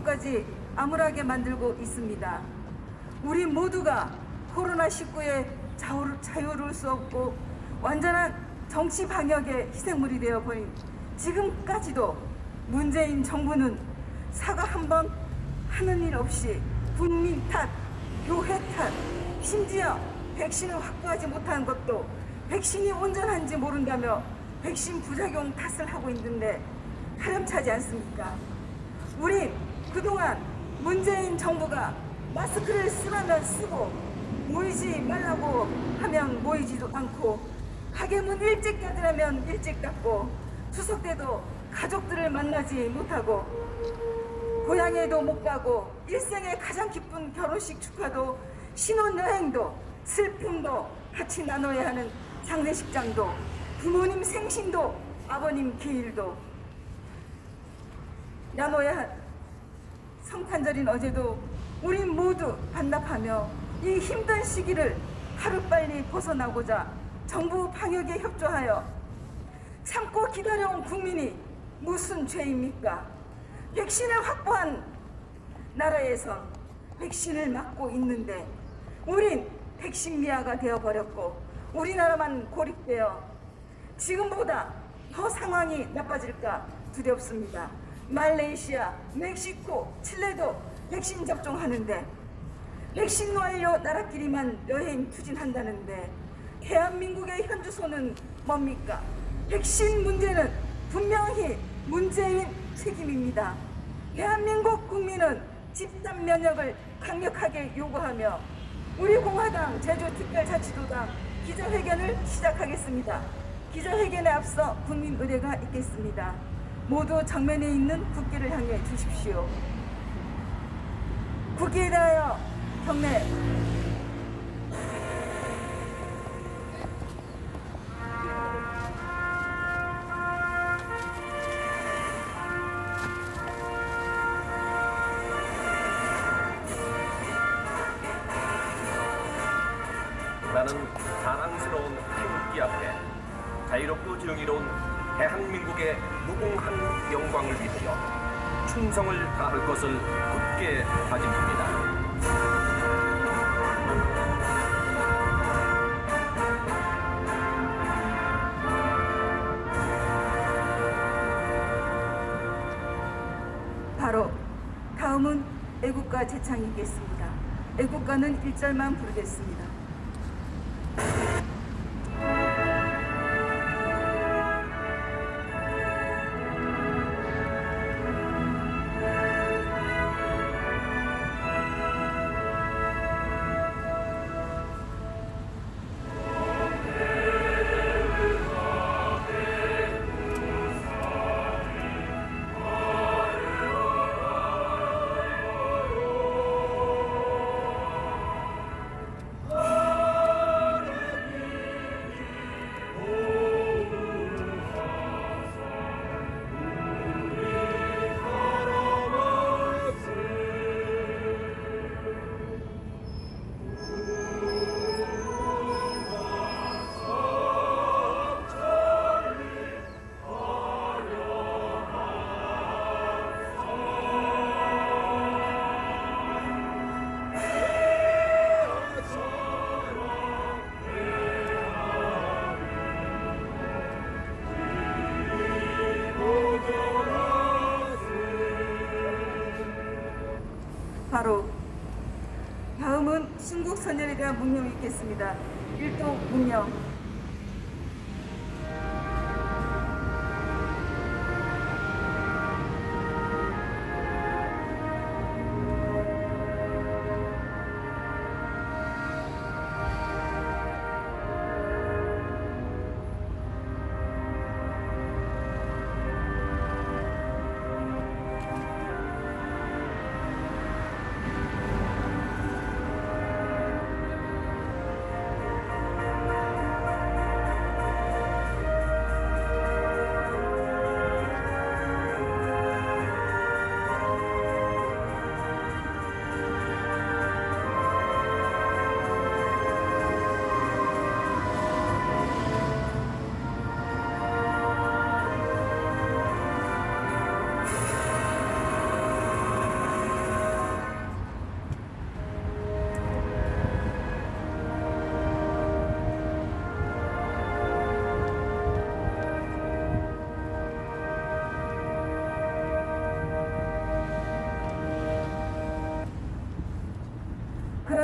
정부까지 암울하게 만들고 있습니다. 우리 모두가 코로나19에 자유로울 수 없고 완전한 정치 방역의 희생물이 되어버린 지금까지도 문재인 정부는 사과 한 번 하는 일 없이 국민 탓, 교회 탓, 심지어 백신을 확보하지 못한 것도 백신이 온전한지 모른다며 백신 부작용 탓을 하고 있는데 하렴차지 않습니까? 우리 그동안 문재인 정부가 마스크를 쓰라면 쓰고 모이지 말라고 하면 모이지도 않고 가게 문 일찍 닫으라면 일찍 닫고 추석 때도 가족들을 만나지 못하고 고향에도 못 가고 일생의 가장 기쁜 결혼식 축하도 신혼여행도 슬픔도 같이 나눠야 하는 장례식장도 부모님 생신도 아버님 기일도 나눠야 한 성탄절인 어제도 우리 모두 반납하며 이 힘든 시기를 하루빨리 벗어나고자 정부 방역에 협조하여 참고 기다려온 국민이 무슨 죄입니까? 백신을 확보한 나라에선 백신을 맞고 있는데 우린 백신 미아가 되어버렸고 우리나라만 고립되어 지금보다 더 상황이 나빠질까 두렵습니다. 말레이시아, 멕시코, 칠레도 백신 접종하는데 백신 완료 나라끼리만 여행 추진한다는데 대한민국의 현주소는 뭡니까? 백신 문제는 분명히 문재인 책임입니다. 대한민국 국민은 집단 면역을 강력하게 요구하며 우리 공화당 제주특별자치도당 기자회견을 시작하겠습니다. 기자회견에 앞서 국민 의례가 있겠습니다. 모두 정면에 있는 국기를 향해 주십시오. 국기에 대하여 경례. 나는 자랑스러운 태극기 앞에 자유롭고 정의로운 대한민국의 무궁한 영광을 위하여 충성을 다할 것을 굳게 다짐합니다. 바로 다음은 애국가 제창이겠습니다. 애국가는 1절만 부르겠습니다. 바로 다음은 순국선열에 대한 문명이 있겠습니다. 1도 문명.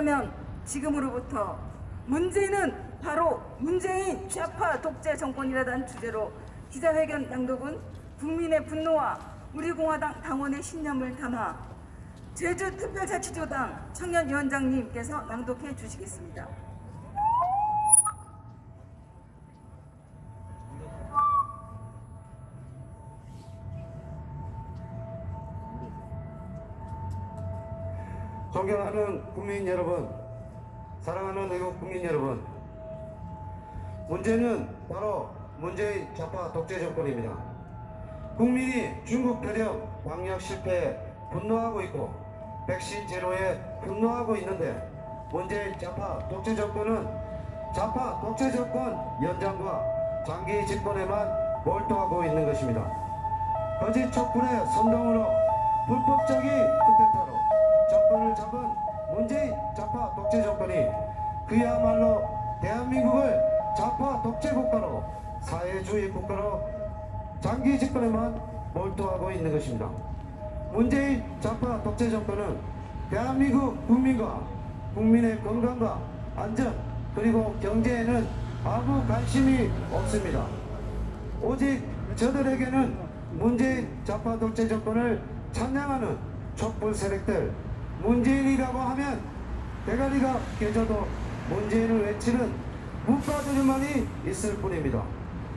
그러면 지금으로부터 문제는 바로 문재인 좌파 독재 정권이라는 주제로 기자회견 낭독은 국민의 분노와 우리공화당 당원의 신념을 담아 제주특별자치도당 청년위원장님께서 낭독해 주시겠습니다. 존경하는 국민 여러분, 사랑하는 애국 국민 여러분, 문제는 바로 문재인 좌파 독재 정권입니다. 국민이 중국 대령 방역 실패에 분노하고 있고 백신 제로에 분노하고 있는데 문재인 좌파 독재 정권은 좌파 독재 정권 연장과 장기 집권에만 몰두하고 있는 것입니다. 거짓 촛불의 선동으로 불법적인 쿠데타로 정권을 잡은 문재인 좌파 독재 정권이 그야말로 대한민국을 좌파 독재 국가로 사회주의 국가로 장기 집권에만 몰두하고 있는 것입니다. 문재인 좌파 독재 정권은 대한민국 국민과 국민의 건강과 안전 그리고 경제에는 아무 관심이 없습니다. 오직 저들에게는 문재인 좌파 독재 정권을 찬양하는 촛불 세력들, 문재인이라고 하면 대가리가 깨져도 문재인을 외치는 문파들만이 있을 뿐입니다.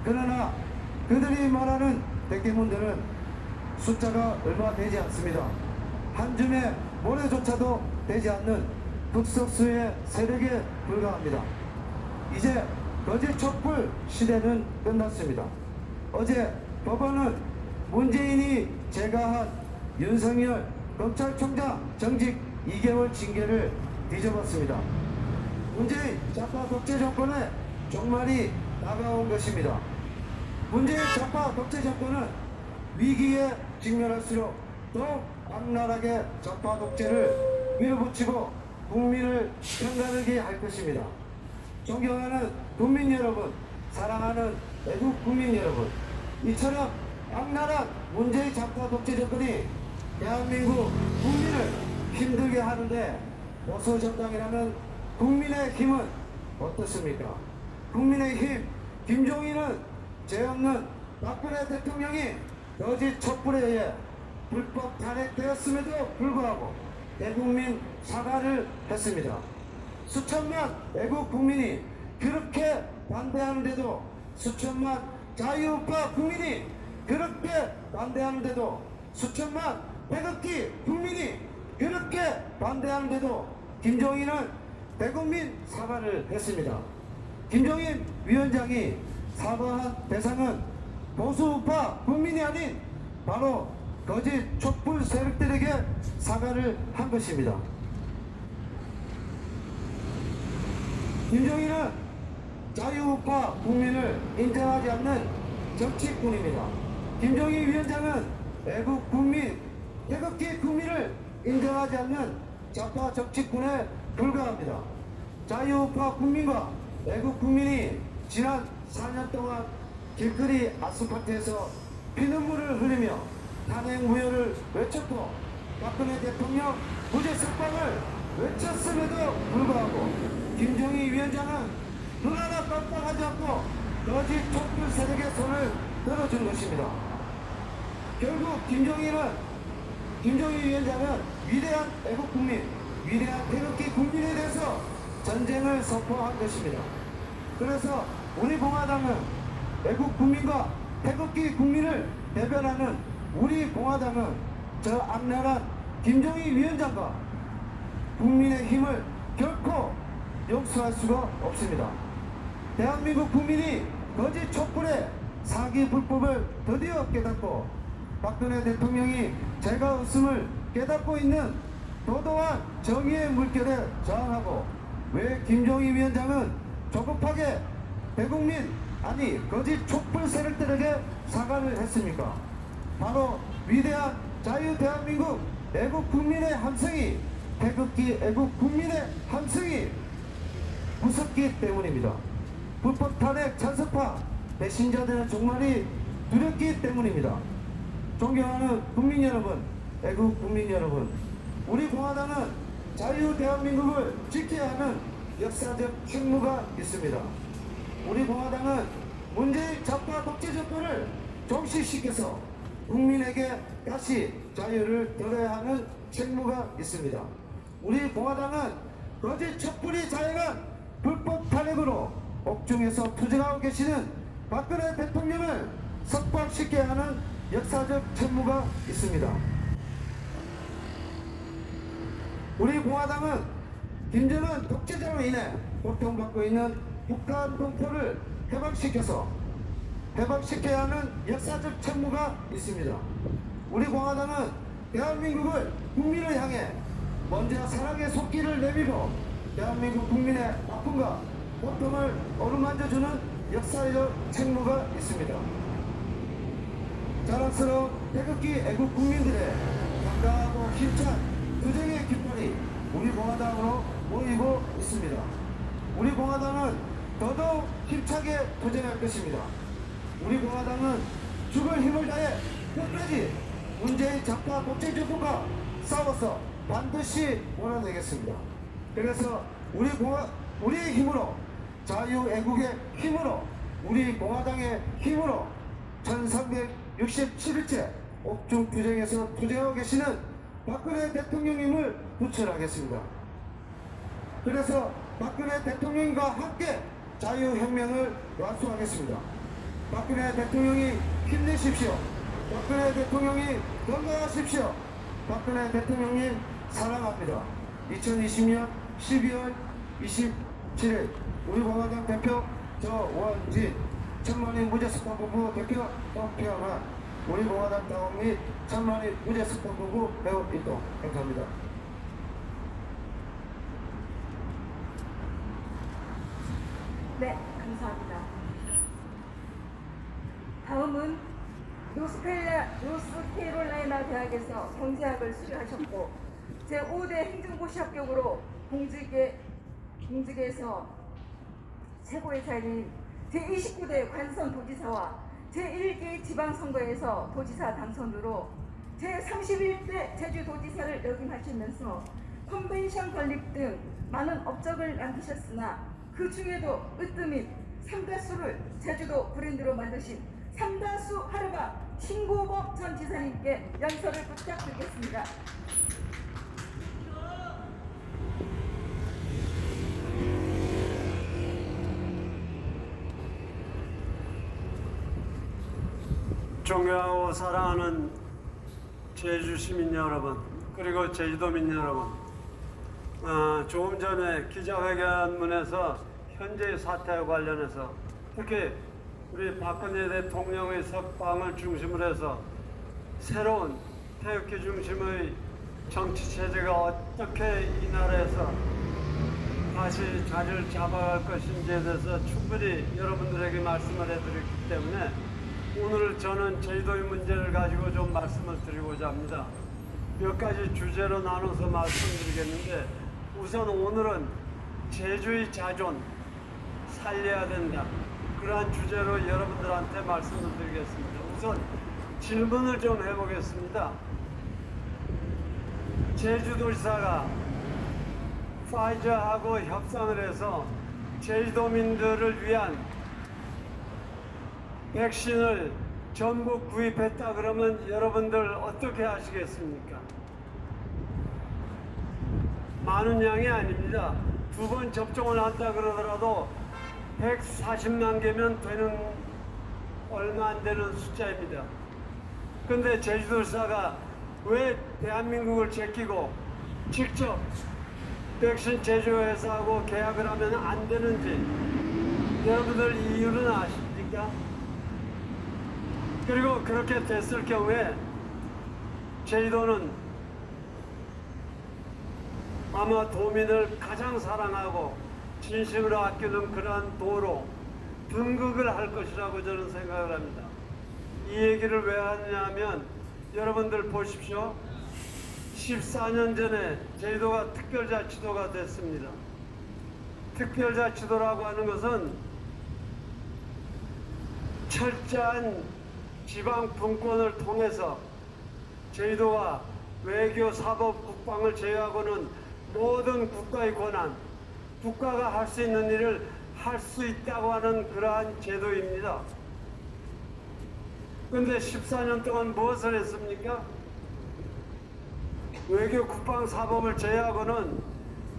그러나 그들이 말하는 백개문들은 숫자가 얼마 되지 않습니다. 한 줌의 모래조차도 되지 않는 극소수의 세력에 불과합니다. 이제 거짓 촛불 시대는 끝났습니다. 어제 법원은 문재인이 제거한 윤석열 검찰총장 정직 2개월 징계를 뒤집었습니다. 문재인 좌파 독재 정권의 종말이 다가온 것입니다. 문재인 좌파 독재 정권은 위기에 직면할수록 더욱 악랄하게 좌파 독재를 밀어붙이고 국민을 편가르게 할 것입니다. 존경하는 국민 여러분, 사랑하는 애국 국민 여러분, 이처럼 악랄한 문재인 좌파 독재 정권이 대한민국 국민을 힘들게 하는데 보수정당이라는 국민의힘은 어떻습니까? 국민의힘 김종인은 죄 없는 박근혜 대통령이 거짓 촛불에 의해 불법 탄핵되었음에도 불구하고 대국민 사과를 했습니다. 수천만 애국 국민이 그렇게 반대하는데도, 수천만 자유우파 국민이 그렇게 반대하는데도, 수천만 태극기 국민이 그렇게 반대하는데도 김종인은 대국민 사과를 했습니다. 김종인 위원장이 사과한 대상은 보수우파 국민이 아닌 바로 거짓 촛불 세력들에게 사과를 한 것입니다. 김종인은 자유우파 국민을 인정하지 않는 정치꾼입니다. 김종인 위원장은 애국 국민, 태극기 국민을 인정하지 않는 좌파 정치꾼에 불과합니다. 자유우파 국민과 애국 국민이 지난 4년 동안 길거리 아스팔트에서 피눈물을 흘리며 탄핵 무효를 외쳤고 박근혜 대통령 무죄 석방을 외쳤음에도 불구하고 김종인 위원장은 눈 하나 깜빡하지 않고 거짓 촛불 세력의 손을 들어준 것입니다. 결국 김종인 위원장은 위대한 애국국민, 위대한 태극기 국민에 대해서 전쟁을 선포한 것입니다. 그래서 우리 공화당은 애국국민과 태극기 국민을 대변하는 우리 공화당은 저 악랄한 김종인 위원장과 국민의 힘을 결코 용서할 수가 없습니다. 대한민국 국민이 거짓 촛불의 사기 불법을 드디어 깨닫고 박근혜 대통령이 죄가 없음을 깨닫고 있는 도도한 정의의 물결에 저항하고 왜 김종인 위원장은 조급하게 대국민 아니 거짓 촛불 세력들에게 사과를 했습니까? 바로 위대한 자유 대한민국 애국 국민의 함성이 태극기 애국 국민의 함성이 무섭기 때문입니다. 불법 탄핵 찬성파 배신자들의 종말이 두렵기 때문입니다. 존경하는 국민 여러분, 애국 국민 여러분, 우리 공화당은 자유 대한민국을 지켜야 하는 역사적 책무가 있습니다. 우리 공화당은 문재인 좌파 독재 정권을 종식시켜서 국민에게 다시 자유를 돌려야 하는 책무가 있습니다. 우리 공화당은 거짓 촛불이 자행한 불법 탄핵으로 옥중에서 투쟁하고 계시는 박근혜 대통령을 석방시켜야 하는 역사적 책무가 있습니다. 우리 공화당은 김정은 독재자로 인해 고통받고 있는 북한 동포를 해방시켜야 하는 역사적 책무가 있습니다. 우리 공화당은 대한민국을 국민을 향해 먼저 사랑의 손길을 내밀고 대한민국 국민의 아픔과 고통을 어루만져주는 역사적 책무가 있습니다. 자랑스러운 태극기 애국 국민들의 당당하고 힘찬 투쟁의 깃발이 우리 공화당으로 모이고 있습니다. 우리 공화당은 더더욱 힘차게 투쟁할 것입니다. 우리 공화당은 죽을 힘을 다해 끝까지 문재인 좌파 독재 정권과 싸워서 반드시 몰아내겠습니다. 그래서 우리의 힘으로, 자유애국의 힘으로, 우리 공화당의 힘으로 1367일째 옥중 투쟁에서 투쟁하고 계시는 박근혜 대통령님을 부철하겠습니다. 그래서 박근혜 대통령과 함께 자유혁명을 완수하겠습니다. 박근혜 대통령이 힘내십시오. 박근혜 대통령이 건강하십시오. 박근혜 대통령님 사랑합니다. 2020년 12월 27일 우리 공화당 대표 저원진, 천만인 무죄석방부부 대표 박평환, 우리 공화당 당원 및 천만인 무죄석방부부 배우 일동. 감사합니다. 네, 감사합니다. 다음은 노스캐롤라이나 대학에서 경제학을 수료하셨고 제5대 행정고시 합격으로 공직에서 최고의 자리인 제29대 관선도지사와 제1기 지방선거에서 도지사 당선으로 제31대 제주도지사를 역임하시면서 컨벤션 건립 등 많은 업적을 남기셨으나 그 중에도 으뜸인 삼다수를 제주도 브랜드로 만드신 삼다수 하르바 신고범 전 지사님께 연설을 부탁드리겠습니다. 존경하고 사랑하는 제주 시민 여러분, 그리고 제주도민 여러분, 조금 전에 기자회견문에서 현재의 사태와 관련해서 특히 우리 박근혜 대통령의 석방을 중심으로 해서 새로운 태극기 중심의 정치 체제가 어떻게 이 나라에서 다시 자리를 잡아갈 것인지에 대해서 충분히 여러분들에게 말씀을 해드렸기 때문에 오늘 저는 제주도의 문제를 가지고 좀 말씀을 드리고자 합니다. 몇 가지 주제로 나눠서 말씀드리겠는데, 우선 오늘은 제주의 자존 살려야 된다, 그러한 주제로 여러분들한테 말씀을 드리겠습니다. 우선 질문을 좀 해보겠습니다. 제주도지사가 파이저하고 협상을 해서 제주도민들을 위한 백신을 전부 구입했다 그러면 여러분들 어떻게 하시겠습니까? 많은 양이 아닙니다. 2번 접종을 한다 그러더라도 140만 개면 되는, 얼마 안 되는 숫자입니다. 근데 제주도지사가 왜 대한민국을 제끼고 직접 백신 제조회사하고 계약을 하면 안 되는지 여러분들 이유는 아십니까? 그리고 그렇게 됐을 경우에 제주도는 아마 도민을 가장 사랑하고 진심으로 아끼는 그러한 도로 등극을 할 것이라고 저는 생각을 합니다. 이 얘기를 왜 하냐면 여러분들 보십시오. 14년 전에 제주도가 특별자치도가 됐습니다. 특별자치도라고 하는 것은 철저한 지방 분권을 통해서 제주도와 외교, 사법, 국방을 제외하고는 모든 국가의 권한, 국가가 할 수 있는 일을 할 수 있다고 하는 그러한 제도입니다. 그런데 14년 동안 무엇을 했습니까? 외교 국방 사법을 제외하고는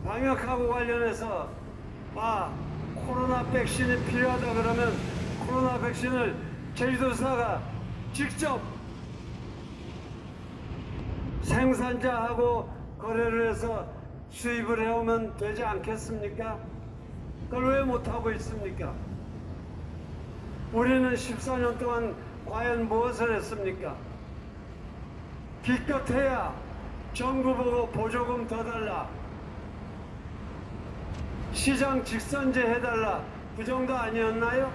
방역하고 관련해서 코로나 백신이 필요하다 그러면 코로나 백신을 제주도사가 직접 생산자하고 거래를 해서 수입을 해오면 되지 않겠습니까? 그걸 왜 못하고 있습니까? 우리는 14년 동안 과연 무엇을 했습니까? 기껏해야 정부 보고 보조금 더 달라, 시장 직선제 해달라, 그 정도 아니었나요?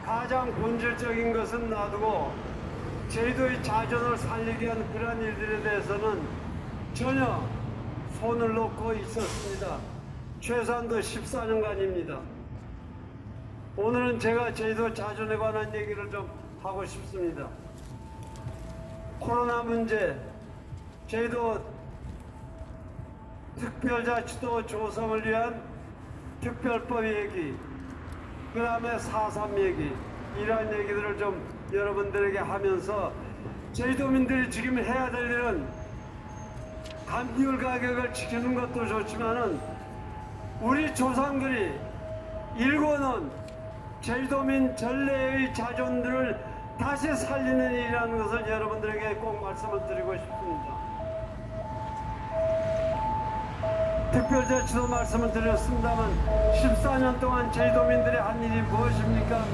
가장 본질적인 것은 놔두고 제주도의 자존을 살리기 위한 그러한 일들에 대해서는 전혀 손을 놓고 있었습니다. 최소한도 14년간입니다. 오늘은 제가 제주도 자존에 관한 얘기를 좀 하고 싶습니다. 코로나 문제, 제주도 특별자치도 조성을 위한 특별법 얘기, 그 다음에 4.3 얘기, 이러한 얘기들을 좀 여러분들에게 하면서 제주도민들이 지금 해야 될 일은 감귤 가격을 지키는 것도 좋지만은 우리 조상들이 일궈놓은 제주도민 전래의 자존들을 다시 살리는 일이라는 것을 여러분들에게 꼭 말씀을 드리고 싶습니다. 특별자치도 말씀을 드렸습니다만 14년 동안 제주도민들이 한 일이 무엇입니까?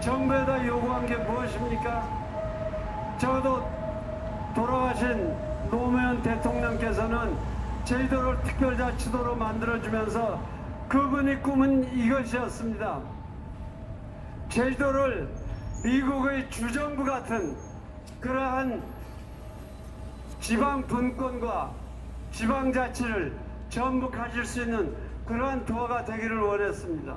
정부에다 요구한 게 무엇입니까? 적어도 돌아가신 노무현 대통령께서는 제주도를 특별자치도로 만들어주면서 그분의 꿈은 이것이었습니다. 제주도를 미국의 주정부 같은 그러한 지방 분권과 지방자치를 전부 가질 수 있는 그러한 도가 되기를 원했습니다.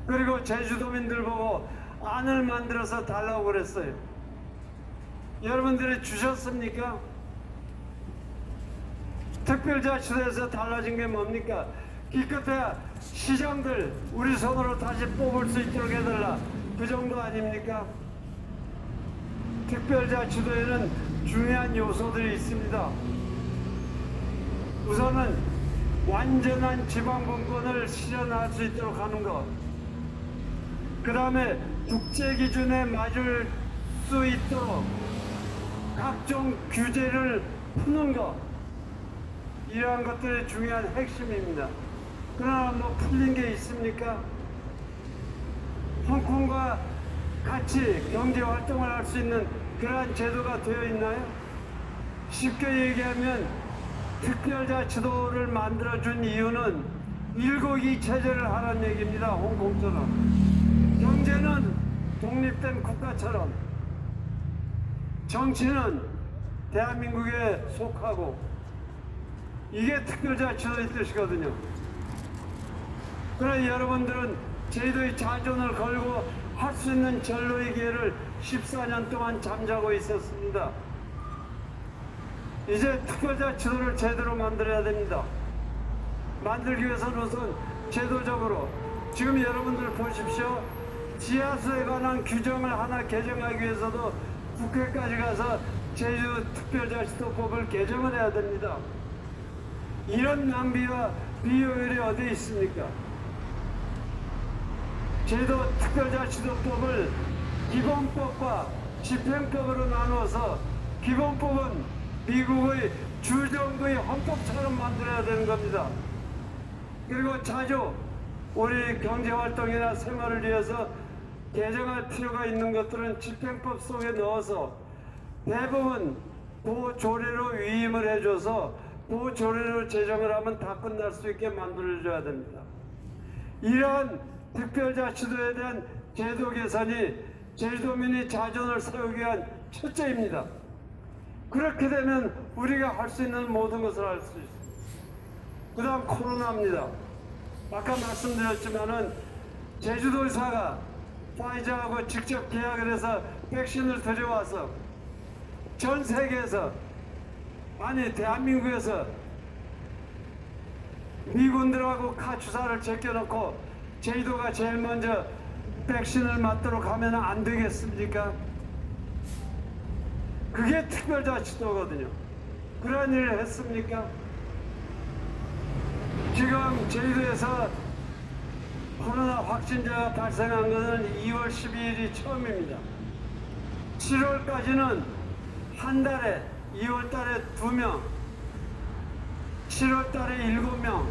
그리고 제주도민들 보고 안을 만들어서 달라고 그랬어요. 여러분들이 주셨습니까? 특별자치도에서 달라진 게 뭡니까? 기껏해야 시장들 우리 손으로 다시 뽑을 수 있도록 해달라, 그 정도 아닙니까? 특별자치도에는 중요한 요소들이 있습니다. 우선은 완전한 지방분권을 실현할 수 있도록 하는 것, 그 다음에 국제기준에 맞을 수 있도록 각종 규제를 푸는 것, 이러한 것들이 중요한 핵심입니다. 그러나 뭐 풀린 게 있습니까? 홍콩과 같이 경제활동을 할 수 있는 그러한 제도가 되어 있나요? 쉽게 얘기하면 특별자치도를 만들어준 이유는 일국이 체제를 하라는 얘기입니다. 홍콩처럼. 경제는 독립된 국가처럼, 정치는 대한민국에 속하고, 이게 특별자치도의 뜻이거든요. 그러나 여러분들은 제주도의 자존을 걸고 할 수 있는 전로의 기회를 14년 동안 잠자고 있었습니다. 이제 특별자치도를 제대로 만들어야 됩니다. 만들기 위해서는 우선 제도적으로, 지금 여러분들 보십시오. 지하수에 관한 규정을 하나 개정하기 위해서도 국회까지 가서 제주 특별자치도법을 개정을 해야 됩니다. 이런 낭비와 비효율이 어디 있습니까? 제주도 특별자치도법을 기본법과 집행법으로 나누어서, 기본법은 미국의 주정부의 헌법처럼 만들어야 되는 겁니다. 그리고 자주 우리 경제활동이나 생활을 위해서 개정할 필요가 있는 것들은 집행법 속에 넣어서 대부분 보조례로 위임을 해줘서 보조례로 제정을 하면 다 끝날 수 있게 만들어줘야 됩니다. 이러한 특별자치도에 대한 제도 개선이 제주도민의 자존을 세우기 위한 첫째입니다. 그렇게 되면 우리가 할 수 있는 모든 것을 할 수 있습니다. 그 다음 코로나입니다. 아까 말씀드렸지만은 제주도의사가 파이자하고 직접 계약을 해서 백신을 들여와서 전 세계에서 아니 대한민국에서 미군들하고 카투사를 제껴놓고 제주도가 제일 먼저 백신을 맞도록 하면 안 되겠습니까? 그게 특별자치도거든요. 그런 일을 했습니까? 지금 제주도에서 코로나 확진자가 발생한 것은 2월 12일이 처음입니다. 7월까지는 한 달에 2월 달에 2명, 7월 달에 7명,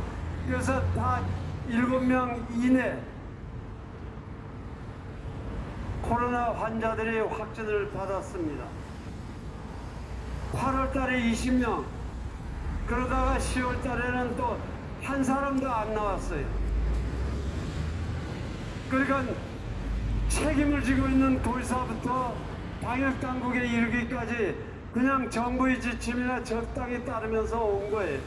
그래서 다 7명 이내 코로나 환자들이 확진을 받았습니다. 8월 달에 20명, 그러다가 10월 달에는 또 한 사람도 안 나왔어요. 그러니까 책임을 지고 있는 도지사부터 방역당국에 이르기까지 그냥 정부의 지침이나 적당히 따르면서 온 거예요.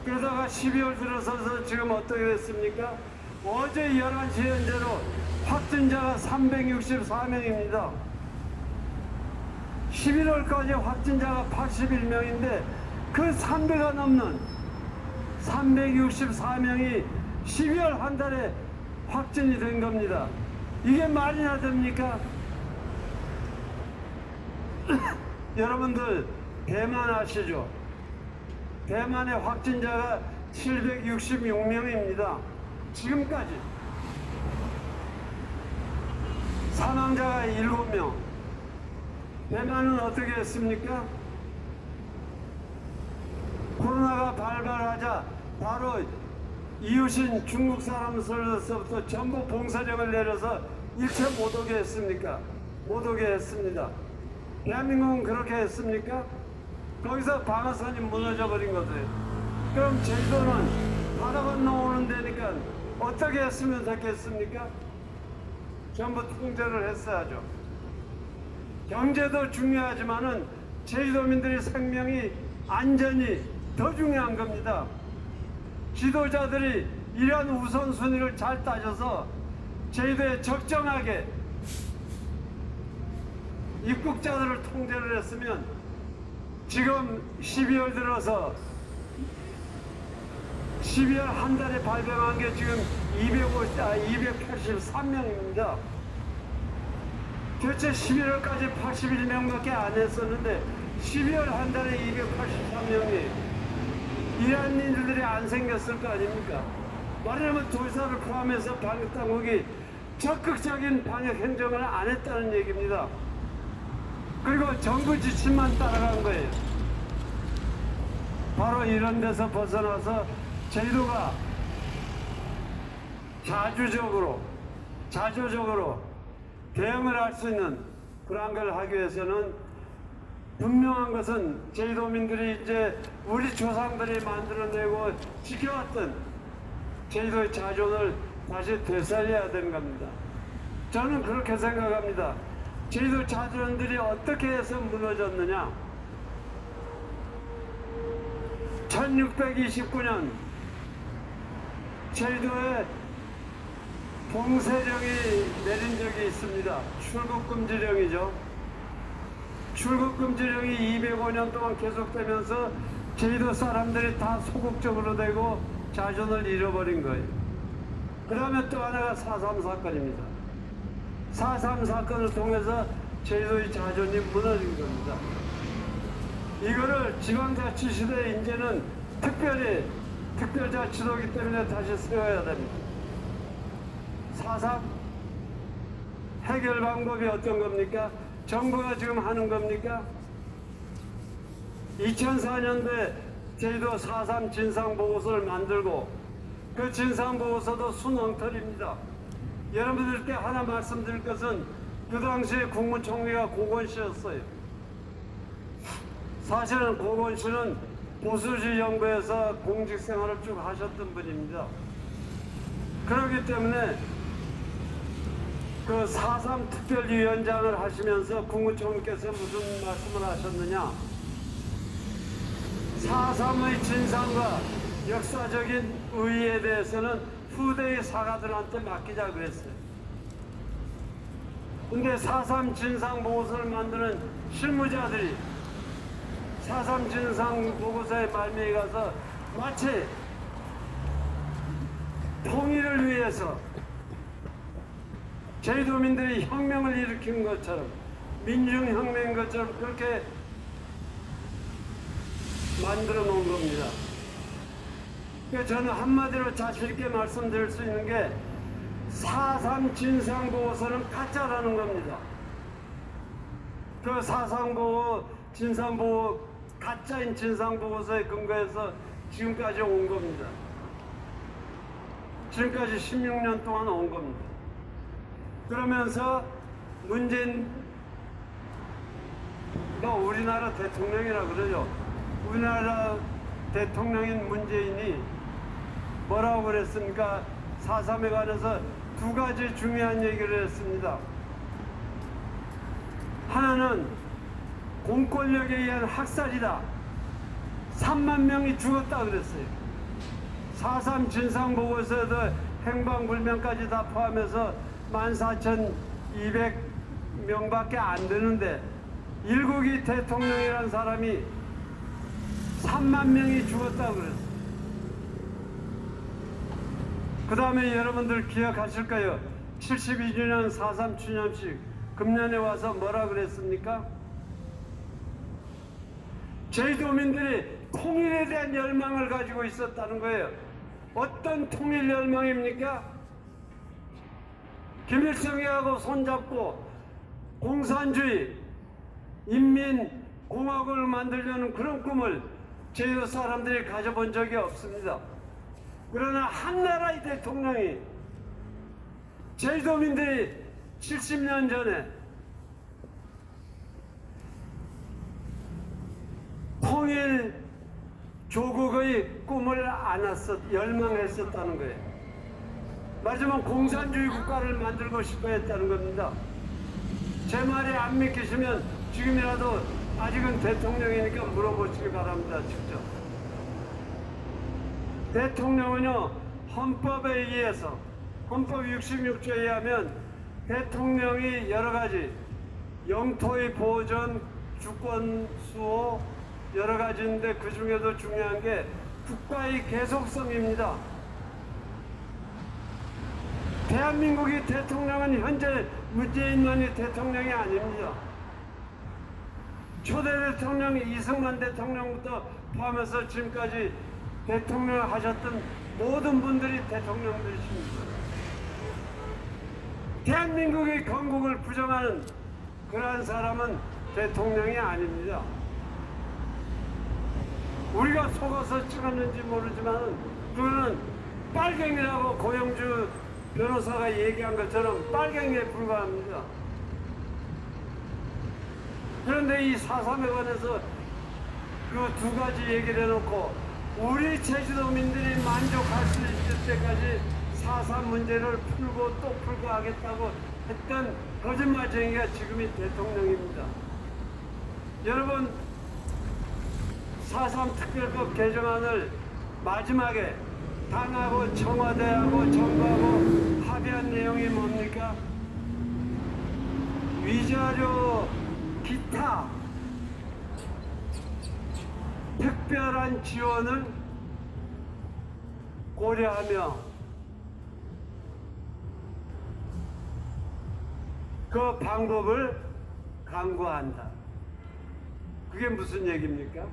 그러다가 12월 들어서서 지금 어떻게 됐습니까? 어제 11시 현재로 확진자가 364명입니다. 11월까지 확진자가 81명인데 그 3배가 넘는 364명이 12월 한 달에 확진이 된 겁니다. 이게 말이나 됩니까? 여러분들 대만 아시죠? 대만의 확진자가 766명입니다. 지금까지 사망자가 7명. 대만은 어떻게 했습니까? 코로나가 발발하자 바로 이웃인 중국 사람들로부터 전부 봉쇄령을 내려서 일체 못 오게 했습니까? 못 오게 했습니다. 대한민국은 그렇게 했습니까? 거기서 방어선이 무너져 버린 거예요. 그럼 제주도는 바다 건너오는 데니까 어떻게 했으면 좋겠습니까? 전부 통제를 했어야죠. 경제도 중요하지만은 제주도민들의 생명이 안전이 더 중요한 겁니다. 지도자들이 이러한 우선순위를 잘 따져서 제주도에 적정하게 입국자들을 통제를 했으면 지금 12월 들어서 12월 한 달에 발병한 게 지금 283명입니다. 도대체 11월까지 81명밖에 안 했었는데 12월 한 달에 283명이 이러한 일들이 안 생겼을 거 아닙니까? 말하자면 도지사를 포함해서 방역당국이 적극적인 방역 행정을 안 했다는 얘기입니다. 그리고 정부 지침만 따라간 거예요. 바로 이런 데서 벗어나서 제주도가 자주적으로 대응을 할 수 있는 그런 걸 하기 위해서는 분명한 것은 제주도민들이 이제 우리 조상들이 만들어내고 지켜왔던 제주도의 자존을 다시 되살려야 되는 겁니다. 저는 그렇게 생각합니다. 제주도 자손들이 어떻게 해서 무너졌느냐? 1629년 제주도에 봉쇄령이 내린 적이 있습니다. 출국금지령이죠. 출국금지령이 205년 동안 계속되면서 제주도 사람들이 다 소극적으로 되고 자존을 잃어버린 거예요. 그 다음에 또 하나가 4.3 사건입니다. 4.3 사건을 통해서 제주도의 자존이 무너진 겁니다. 이거를 지방자치 시대에 이제는 특별자치도이기 때문에 다시 세워야 됩니다. 4.3 해결 방법이 어떤 겁니까? 정부가 지금 하는 겁니까? 2004년도에 제주도 4.3 진상보고서를 만들고 그 진상보고서도 순엉터리입니다. 여러분들께 하나 말씀드릴 것은 그 당시에 국무총리가 고건 씨였어요. 사실은 고건 씨는 보수주의 정부에서 공직 생활을 쭉 하셨던 분입니다. 그렇기 때문에 그 4.3 특별위원장을 하시면서 국무총리께서 무슨 말씀을 하셨느냐? 4.3의 진상과 역사적인 의의에 대해서는 후대의 사가들한테 맡기자 그랬어요. 근데 4.3 진상보고서를 만드는 실무자들이 4.3 진상 보고서의 말미에 가서 마치 통일을 위해서 제주도민들이 혁명을 일으킨 것처럼 민중혁명인 것처럼 그렇게 만들어 놓은 겁니다. 그래서 저는 한마디로 자신 있게 말씀드릴 수 있는 게 4.3 진상보고서는 가짜라는 겁니다. 그 4.3 진상보고 가짜인 진상보고서에 근거해서 지금까지 온 겁니다. 지금까지 16년 동안 온 겁니다. 그러면서 문재인가 우리나라 대통령이라 그러죠. 우리나라 대통령인 문재인이 뭐라고 그랬습니까? 4.3에 관해서 두 가지 중요한 얘기를 했습니다. 하나는 공권력에 의한 학살이다. 3만 명이 죽었다 그랬어요. 4.3 진상보고서에도 행방불명까지 다 포함해서 14,200명밖에 안 되는데 일국이 대통령이라는 사람이 3만 명이 죽었다고 그랬어요. 그 다음에 여러분들 기억하실 거예요. 72주년 4.3 추념식 금년에 와서 뭐라 그랬습니까? 제주도민들이 통일에 대한 열망을 가지고 있었다는 거예요. 어떤 통일 열망입니까? 김일성이하고 손잡고 공산주의 인민공화국을 만들려는 그런 꿈을 제주 사람들이 가져본 적이 없습니다. 그러나 한나라의 대통령이 제주도민들이 70년 전에 통일 조국의 꿈을 열망했었다는 거예요. 말하자면 공산주의 국가를 만들고 싶어 했다는 겁니다. 제 말이 안 믿기시면 지금이라도 아직은 대통령이니까 물어보시기 바랍니다. 직접. 대통령은요, 헌법에 의해서 헌법 66조에 의하면 대통령이 여러 가지 영토의 보존, 주권 수호 여러 가지인데 그 중에도 중요한 게 국가의 계속성입니다. 대한민국의 대통령은 현재 문재인만이 대통령이 아닙니다. 초대 대통령 이승만 대통령부터 포함해서 지금까지 대통령을 하셨던 모든 분들이 대통령들이십니다. 대한민국의 건국을 부정하는 그러한 사람은 대통령이 아닙니다. 우리가 속아서 찍었는지 모르지만 그거는 빨갱이라고 고영주 변호사가 얘기한 것처럼 빨갱이에 불과합니다. 그런데 이 4.3에 관해서 그 두 가지 얘기를 해놓고 우리 제주도민들이 만족할 수 있을 때까지 4.3 문제를 풀고 또 풀고 하겠다고 했던 거짓말쟁이가 지금의 대통령입니다. 여러분 4.3 특별법 개정안을 마지막에 당하고 청와대하고 정부하고 합의한 내용이 뭡니까? 위자료 기타 특별한 지원을 고려하며 그 방법을 강구한다. 그게 무슨 얘기입니까?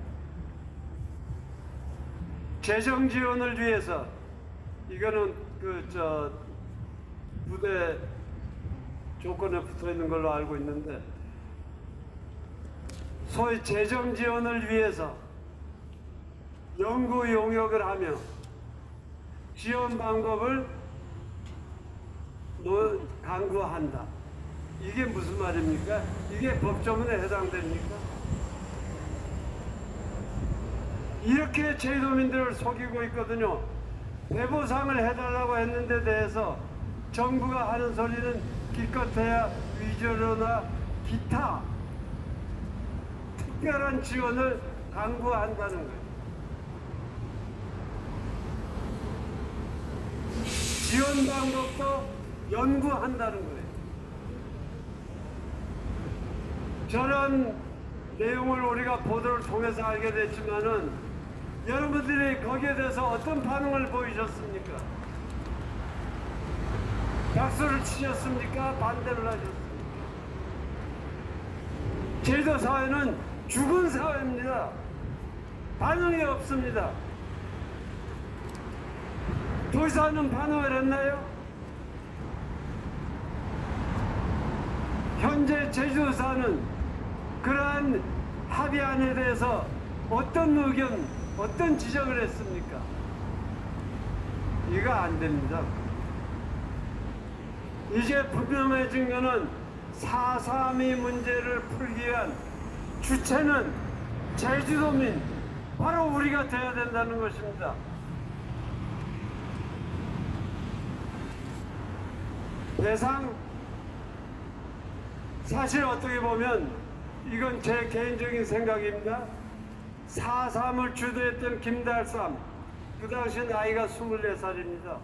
재정 지원을 위해서 이거는 부대 조건에 붙어 있는 걸로 알고 있는데 소위 재정 지원을 위해서 연구 용역을 하며 지원 방법을 강구한다. 이게 무슨 말입니까? 이게 법조문에 해당됩니까? 이렇게 제주도민들을 속이고 있거든요. 배보상을 해달라고 했는데 대해서 정부가 하는 소리는 기껏해야 위자료나 기타 특별한 지원을 강구한다는 거예요. 지원 방법도 연구한다는 거예요. 저런 내용을 우리가 보도를 통해서 알게 됐지만은 여러분들이 거기에 대해서 어떤 반응을 보이셨습니까? 박수를 치셨습니까? 반대를 하셨습니까? 제주도 사회는 죽은 사회입니다. 반응이 없습니다. 도지사는 반응을 했나요? 현재 제주도사는 그러한 합의안에 대해서 어떤 의견, 어떤 지적을 했습니까? 이거 안 됩니다. 이제 분명해진 것은 4.3의 문제를 풀기 위한 주체는 제주도민, 바로 우리가 돼야 된다는 것입니다. 사실 어떻게 보면 이건 제 개인적인 생각입니다. 4.3을 주도했던 김달삼, 그 당시 나이가 24살입니다.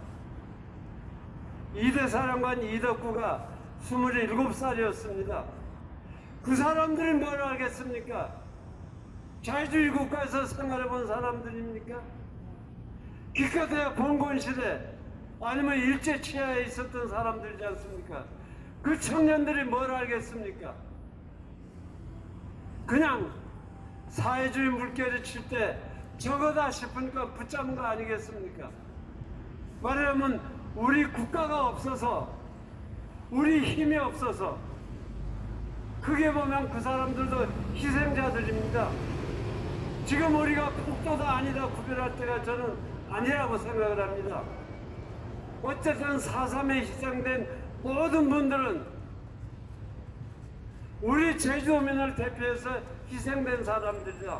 이대 사령관 이덕구가 27살이었습니다. 그 사람들이 뭘 알겠습니까? 자유주의 국가에서 생활해 본 사람들입니까? 기껏해야 봉건시대 아니면 일제치하에 있었던 사람들이지 않습니까? 그 청년들이 뭘 알겠습니까? 그냥 사회주의 물결이 칠 때 저거다 싶으니까 붙잡은 거 아니겠습니까? 말하자면 우리 국가가 없어서, 우리 힘이 없어서, 크게 보면 그 사람들도 희생자들입니다. 지금 우리가 폭도다 아니다 구별할 때가 저는 아니라고 생각을 합니다. 어쨌든 4.3에 희생된 모든 분들은 우리 제주도민을 대표해서 희생된 사람들이다.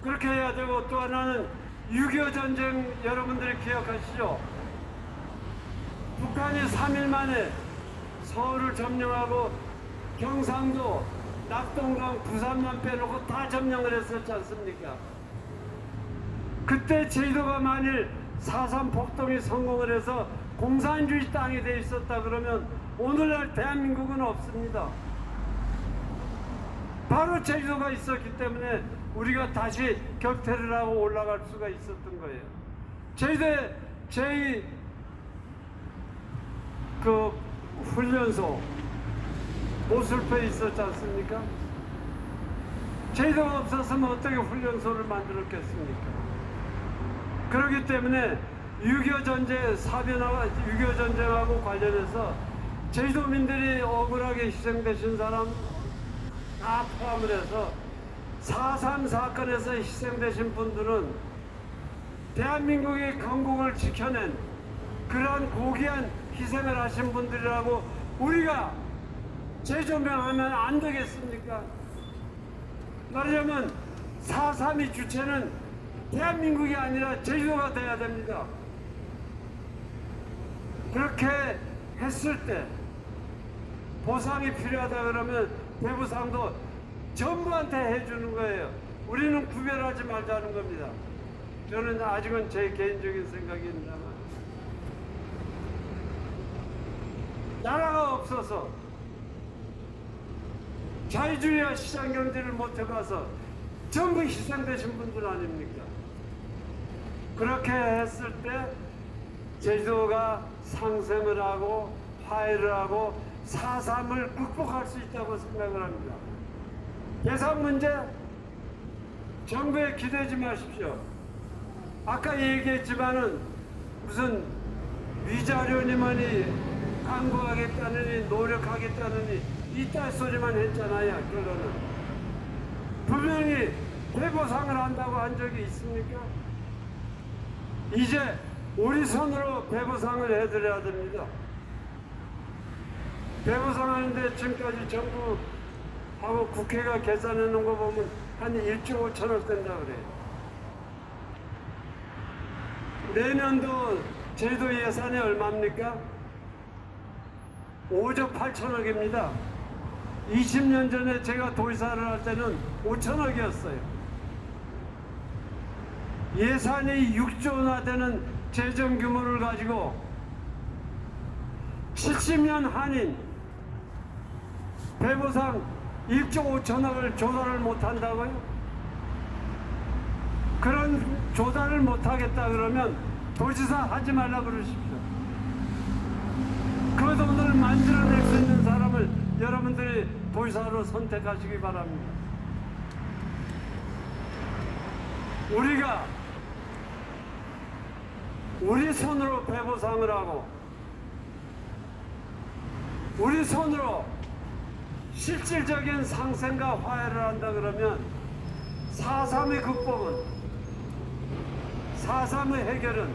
그렇게 해야 되고, 또 하나는 6.25 전쟁 여러분들이 기억하시죠? 북한이 3일 만에 서울을 점령하고 경상도, 낙동강, 부산만 빼놓고 다 점령을 했었지 않습니까? 그때 제주도가 만일 4.3 폭동이 성공을 해서 공산주의 땅이 돼 있었다 그러면 오늘날 대한민국은 없습니다. 바로 제주도가 있었기 때문에 우리가 다시 격퇴를 하고 올라갈 수가 있었던 거예요. 제주도에 그 훈련소 모술포에 있었지 않습니까? 제주도가 없었으면 어떻게 훈련소를 만들었겠습니까? 그렇기 때문에 6.25 전쟁 사변하고 6.25 전쟁하고 관련해서 제주도민들이 억울하게 희생되신 사람 다 포함을 해서 4.3 사건에서 희생되신 분들은 대한민국의 건국을 지켜낸 그러한 고귀한 희생을 하신 분들이라고 우리가 재조명하면 안 되겠습니까? 말하자면 4.3의 주체는 대한민국이 아니라 제주도가 돼야 됩니다. 그렇게 했을 때 보상이 필요하다 그러면 대보상도 전부한테 해주는 거예요. 우리는 구별하지 말자는 겁니다. 저는 아직은 제 개인적인 생각입니다만, 나라가 없어서 자유주의와 시장경제를 못 해봐서 전부 희생되신 분들 아닙니까? 그렇게 했을 때 제주도가 상생을 하고 화해를 하고 4.3을 극복할 수 있다고 생각을 합니다. 예산 문제 정부에 기대지 마십시오. 아까 얘기했지만은 무슨 위자료니만이 강구하겠다느니 노력하겠다느니 이딴 소리만 했잖아요. 결론은 분명히 배보상을 한다고 한 적이 있습니까? 이제 우리 손으로 배보상을 해드려야 됩니다. 배보상하는데 지금까지 정부하고 국회가 계산해 놓은 거 보면 한 1조 5천억 된다 그래요. 내년도 제주도 예산이 얼마입니까? 5조 8천억입니다. 20년 전에 제가 도지사를 할 때는 5천억이었어요. 예산이 6조나 되는 재정 규모를 가지고 70년 한인 배보상 1조 5천억을 조달을 못한다고요? 그런 조달을 못하겠다 그러면 도지사 하지 말라 그러십시오. 그 돈을 만들어낼 수 있는 사람을 여러분들이 도지사로 선택하시기 바랍니다. 우리가 우리 손으로 배보상을 하고 우리 손으로 실질적인 상생과 화해를 한다 그러면 4.3의 극복은 4.3의 해결은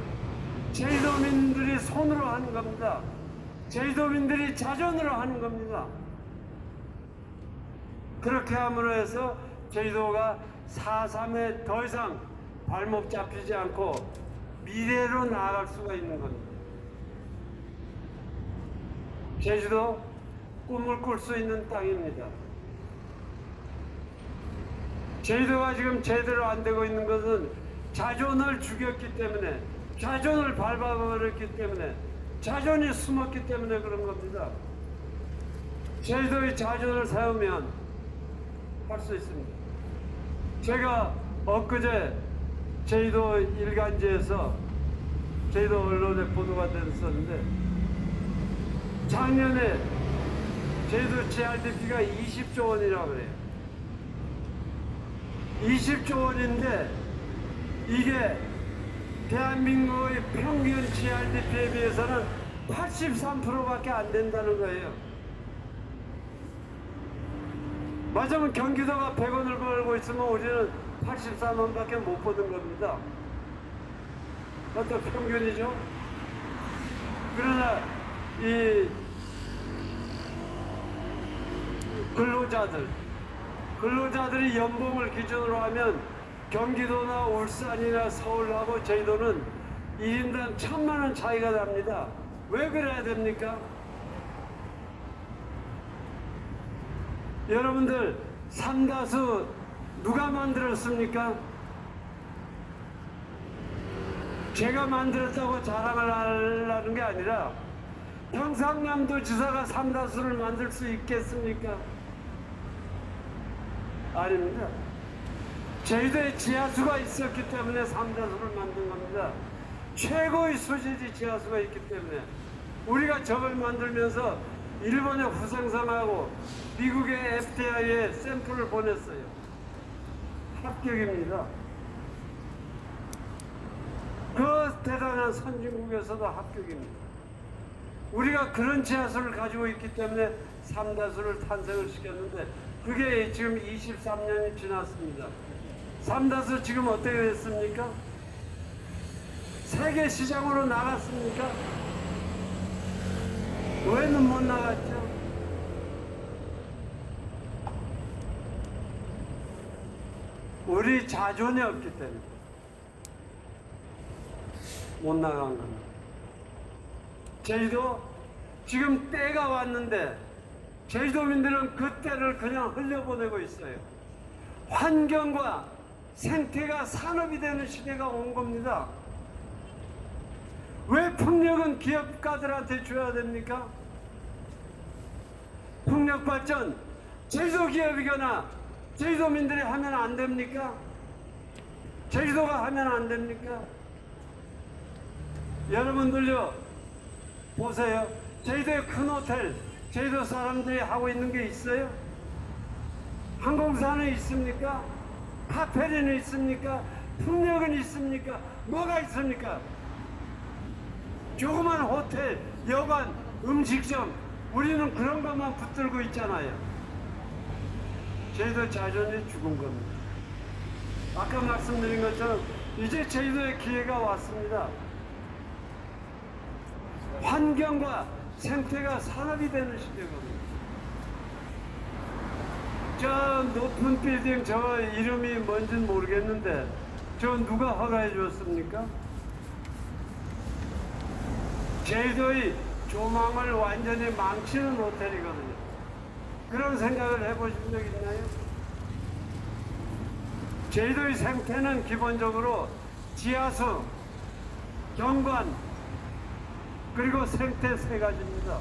제주도민들이 손으로 하는 겁니다. 제주도민들이 자존으로 하는 겁니다. 그렇게 함으로 해서 제주도가 4.3에 더 이상 발목 잡히지 않고 미래로 나아갈 수가 있는 겁니다. 제주도 꿈을 꿀 수 있는 땅입니다. 제주도가 지금 제대로 안 되고 있는 것은 자존을 죽였기 때문에, 자존을 밟아버렸기 때문에, 자존이 숨었기 때문에 그런 겁니다. 제주도의 자존을 세우면 할 수 있습니다. 제가 엊그제 제주도 일간지에서 제주도 언론에 보도가 됐었는데 작년에 제주도 GRDP가 20조 원이라고 그래요. 20조 원인데 이게 대한민국의 평균 GRDP에 비해서는 83%밖에 안 된다는 거예요. 맞으면 경기도가 100원을 벌고 있으면 우리는 84만밖에 못 버는 겁니다. 어떤 평균이죠? 그러나 이 근로자들이 연봉을 기준으로 하면 경기도나 울산이나 서울하고 제주도는 1인당 1,000만 원 차이가 납니다. 왜 그래야 됩니까? 여러분들 삼다수 누가 만들었습니까? 제가 만들었다고 자랑을 하려는 게 아니라 경상남도 지사가 삼다수를 만들 수 있겠습니까? 아닙니다. 제주도에 지하수가 있었기 때문에 삼다수를 만든 겁니다. 최고의 수질이 지하수가 있기 때문에 우리가 저걸 만들면서 일본에 후생성하고 미국의 FDI에 샘플을 보냈어요. 합격입니다. 그 대단한 선진국에서도 합격입니다. 우리가 그런 지하수를 가지고 있기 때문에 삼다수를 탄생을 시켰는데 그게 지금 23년이 지났습니다. 삼다수 지금 어떻게 됐습니까? 세계 시장으로 나갔습니까? 왜는 못 나갔죠? 우리 자존이 없기 때문에 못 나간 겁니다. 제주도 지금 때가 왔는데 제주도민들은 그 때를 그냥 흘려보내고 있어요. 환경과 생태가 산업이 되는 시대가 온 겁니다. 왜 풍력은 기업가들한테 줘야 됩니까? 풍력 발전 제주도 기업이거나 제주도민들이 하면 안 됩니까? 제주도가 하면 안 됩니까? 여러분들요 보세요. 제주도에 큰 호텔 제주도 사람들이 하고 있는 게 있어요? 항공사는 있습니까? 카페리는 있습니까? 풍력은 있습니까? 뭐가 있습니까? 조그만 호텔, 여관, 음식점 우리는 그런 것만 붙들고 있잖아요. 제주도 자존이 죽은 겁니다. 아까 말씀드린 것처럼 이제 제주도의 기회가 왔습니다. 환경과 생태가 산업이 되는 시대거든요. 저 높은 빌딩 저 이름이 뭔지는 모르겠는데 저 누가 허가해 줬습니까? 제주도의 조망을 완전히 망치는 호텔이거든요. 그런 생각을 해보신 적 있나요? 제주도의 생태는 기본적으로 지하수, 경관, 그리고 생태 세 가지입니다.